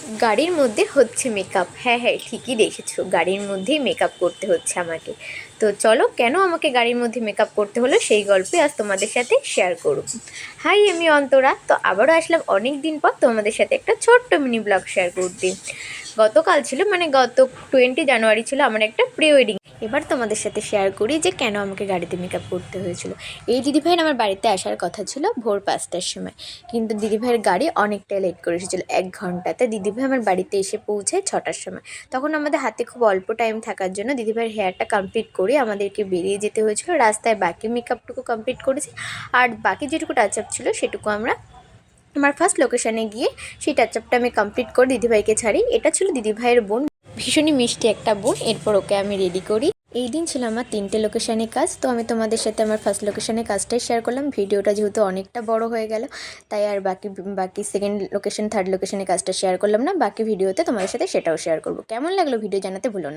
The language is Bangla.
গাড়ির মধ্যে হচ্ছে মেকআপ। হ্যাঁ হ্যাঁ, ঠিকই দেখেছো, গাড়ির মধ্যেই মেকআপ করতে হচ্ছে আমাকে। তো চলো, কেন আমাকে গাড়ির মধ্যে মেকআপ করতে হলো সেই গল্পে আজ তোমাদের সাথে শেয়ার করব। হাই, আমি অন্তরা। তো আবারও আসলাম অনেক দিন পর তোমাদের সাথে একটা ছোট্ট মিনি ব্লগ শেয়ার করতে। গতকাল ছিল, মানে গত 20 জানুয়ারি ছিল আমার একটা প্রি ওয়েডিং। এবার তোমাদের সাথে শেয়ার করি যে কেন আমাকে গাড়িতে মেকআপ করতে হয়েছিল। এই দিদিভাইয়ের আমার বাড়িতে আসার কথা ছিল ভোর 5টার সময়, কিন্তু দিদিভাইয়ের গাড়ি অনেকটাই লেট করে এসেছিলো, 1 ঘন্টাতে। দিদিভাই আমার বাড়িতে এসে পৌঁছায় 6টার সময়। তখন আমাদের হাতে খুব অল্প টাইম থাকার জন্য দিদিভাইয়ের হেয়ারটা কমপ্লিট করে আমাদেরকে বেরিয়ে যেতে হয়েছিল। রাস্তায় বাকি মেকআপটুকু কমপ্লিট করেছি, আর বাকি যেটুকু টাচ আপ ছিল সেটুকু আমরা আমার ফার্স্ট লোকেশানে গিয়ে সেই টাচ আপটা আমি কমপ্লিট করে দিদিভাইকে ছাড়ি। এটা ছিল দিদিভাইয়ের বোন, ভীষণই মিষ্টি একটা বোন। এরপর ওকে আমি রেডি করি। এই দিন ছিল আমার 3টে লোকেশানে কাজ। তো আমি তোমাদের সাথে আমার ফার্স্ট লোকেশানে কাজটাই শেয়ার করলাম। ভিডিওটা যেহেতু অনেকটা বড় হয়ে গেল, তাই আর বাকি সেকেন্ড লোকেশন, থার্ড লোকেশানে কাজটা শেয়ার করলাম না। বাকি ভিডিওতে তোমাদের সাথে সেটাও শেয়ার করব। কেমন লাগলো ভিডিও জানাতে ভুলো না।